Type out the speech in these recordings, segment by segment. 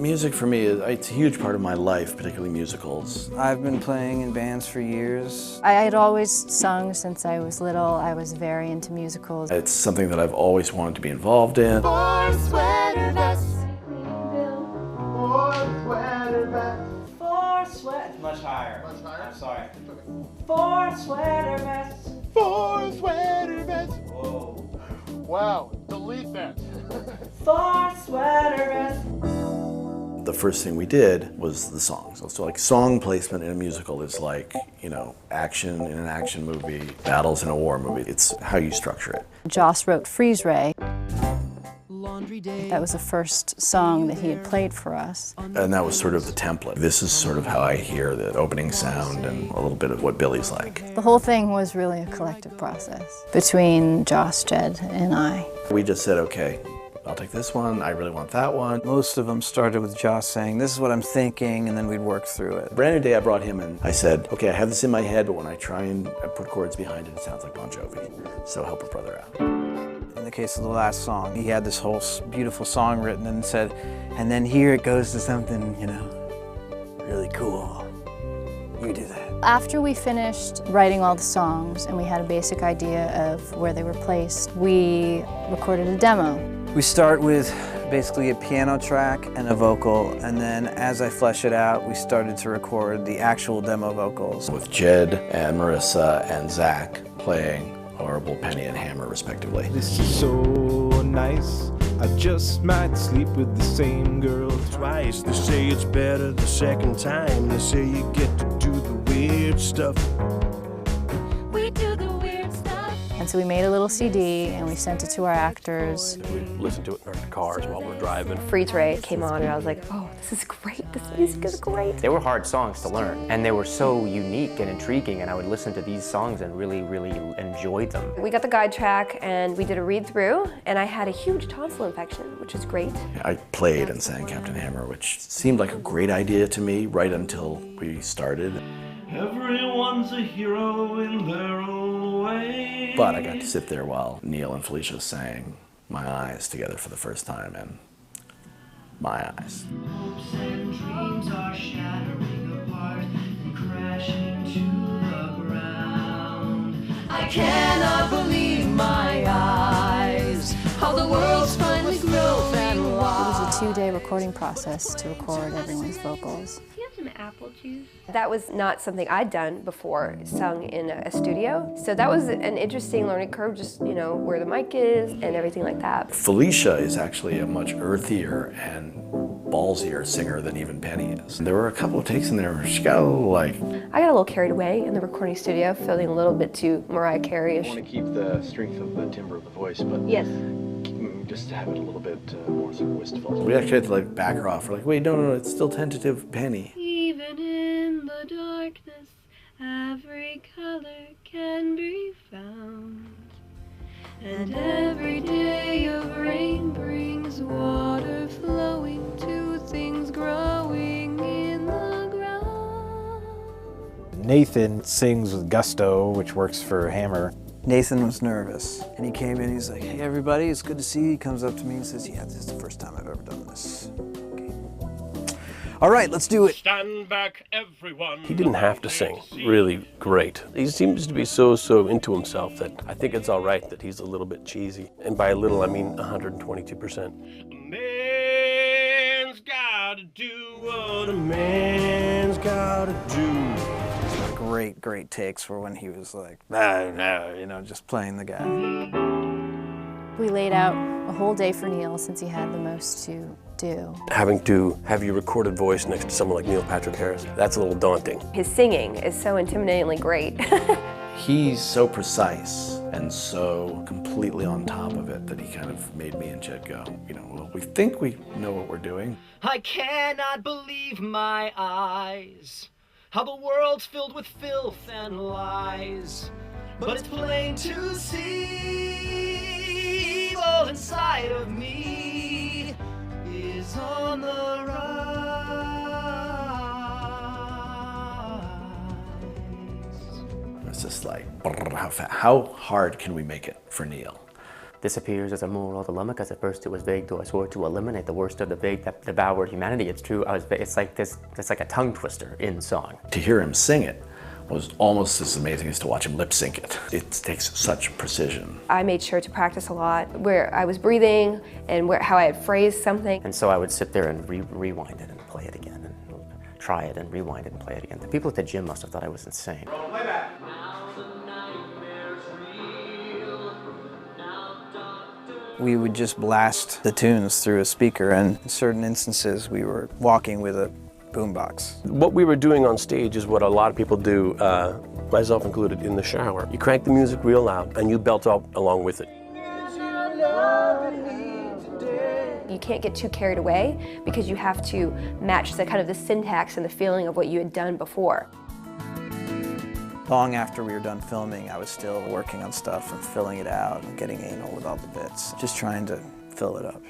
Music for me, it's a huge part of my life, particularly musicals. I've been playing in bands for years. I had always sung since I was little. I was very into musicals. It's something that I've always wanted to be involved in. Four sweater vests. Four sweater vests. Four sweat. Much higher. Much higher? I'm sorry. Four sweater vests. Four sweater vests. Whoa. Wow, delete that. Four sweater vests. The first thing we did was the songs. So like song placement in a musical is like, you know, action in an action movie, battles in a war movie. It's how you structure it. Joss wrote Freeze Ray. That was the first song that he had played for us. And that was sort of the template. This is sort of how I hear the opening sound and a little bit of what Billy's like. The whole thing was really a collective process between Joss, Jed, and I. We just said, okay, I'll take this one, I really want that one. Most of them started with Joss saying, this is what I'm thinking, and then we'd work through it. Brand New Day, I brought him in. I said, okay, I have this in my head, but when I try and put chords behind it, it sounds like Bon Jovi. So help a brother out. In the case of the last song, he had this whole beautiful song written and said, and then here it goes to something, you know, really cool. You do that. After we finished writing all the songs and we had a basic idea of where they were placed, we recorded a demo. We start with basically a piano track and a vocal, and then as I flesh it out, we started to record the actual demo vocals. With Jed and Marissa and Zach playing Horrible, Penny, and Hammer, respectively. This is so nice. I just might sleep with the same girl twice. They say it's better the second time. They say you get to do the weird stuff. We do the weird stuff. And so we made a little CD and we sent it to our actors. We listen to it in our cars while we're driving. Freeze Ray came on and I was like, oh, this is great. This music is great. They were hard songs to learn, and they were so unique and intriguing, and I would listen to these songs and really, really enjoy them. We got the guide track and we did a read through, and I had a huge tonsil infection, which is great. I played and sang Captain Hammer, which seemed like a great idea to me right until we started. Everyone's a hero in their own way. But I got to sit there while Neil and Felicia sang My Eyes together for the first time, and my eyes. Hopes and dreams are shattering apart and crashing to the ground. I cannot believe my eyes. How the world's finally growing It was wide. a 2-day recording process to record everyone's vocals. Do you have some apple juice? That was not something I'd done before, sung in a studio. So that was an interesting learning curve, just, you know, where the mic is and everything like that. Felicia is actually a much earthier and ballsier singer than even Penny is. There were a couple of takes in there where she got a little like... I got a little carried away in the recording studio, feeling a little bit too Mariah Carey-ish. I want to keep the strength of the timbre of the voice, but Yes. just have it a little bit more sort of wistful. We actually had to like back her off. We're like, wait, no, it's still tentative Penny. Even in the darkness, every color can be found. And every day of rain brings water flowing to things growing in the ground. Nathan sings with gusto, which works for Hammer. Nathan was nervous, and he came in, he's like, hey everybody, it's good to see you. He comes up to me and says, yeah, this is the first time I've ever done this. Okay. All right, let's do it. Stand back, everyone. He didn't have to sing really great. He seems to be so into himself that I think it's all right that he's a little bit cheesy. And by a little, I mean 122%. A man's gotta do what a man's gotta do. Great takes were when he was like, no, you know, just playing the guy. We laid out a whole day for Neil since he had the most to do. Having to have your recorded voice next to someone like Neil Patrick Harris, that's a little daunting. His singing is so intimidatingly great. He's so precise and so completely on top of it that he kind of made me and Jed go, you know, well, we think we know what we're doing. I cannot believe my eyes. How the world's filled with filth and lies. But it's plain to see evil inside of me is on the rise. It's just like, how hard can we make it for Neil? disappears as a moral dilemma, because at first it was vague, though I swore to eliminate the worst of the vague that devoured humanity. It's true, it's like this, it's like a tongue twister in song. To hear him sing it was almost as amazing as to watch him lip sync it. It takes such precision. I made sure to practice a lot where I was breathing and how I had phrased something. And so I would sit there and rewind it and play it again, and try it and rewind it and play it again. The people at the gym must have thought I was insane. We would just blast the tunes through a speaker, and in certain instances we were walking with a boombox. What we were doing on stage is what a lot of people do, myself included, in the shower. You crank the music real loud and you belt out along with it. You can't get too carried away because you have to match the kind of the syntax and the feeling of what you had done before. Long after we were done filming, I was still working on stuff and filling it out and getting anal with all the bits, just trying to fill it up.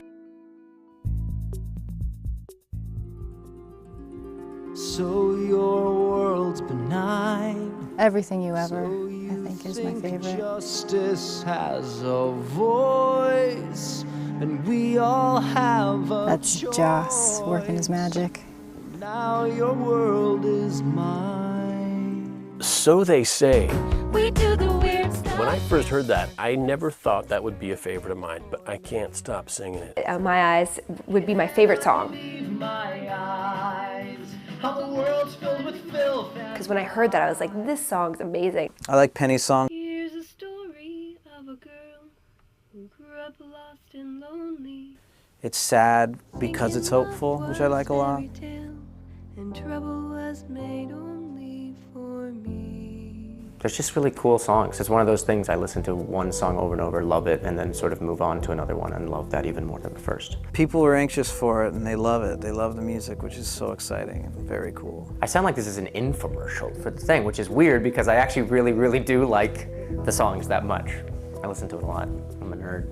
So your world's benign. Everything You Ever, I think, is my favorite. Justice has a voice, and we all have a That's Joss working his magic. Now your world is mine. So They Say. We do the weird stuff. When I first heard that, I never thought that would be a favorite of mine, but I can't stop singing it. My Eyes would be my favorite song. My eyes, how the world's filled with filth. Because when I heard that, I was like, this song's amazing. I like Penny's song. Here's a story of a girl who grew up lost and lonely. It's sad because it's hopeful, which I like a lot. And trouble was made only for me. There's just really cool songs. It's one of those things I listen to one song over and over, love it, and then sort of move on to another one and love that even more than the first. People were anxious for it and they love it. They love the music, which is so exciting and very cool. I sound like this is an infomercial for the thing, which is weird because I actually really do like the songs that much. I listen to it a lot. I'm a nerd.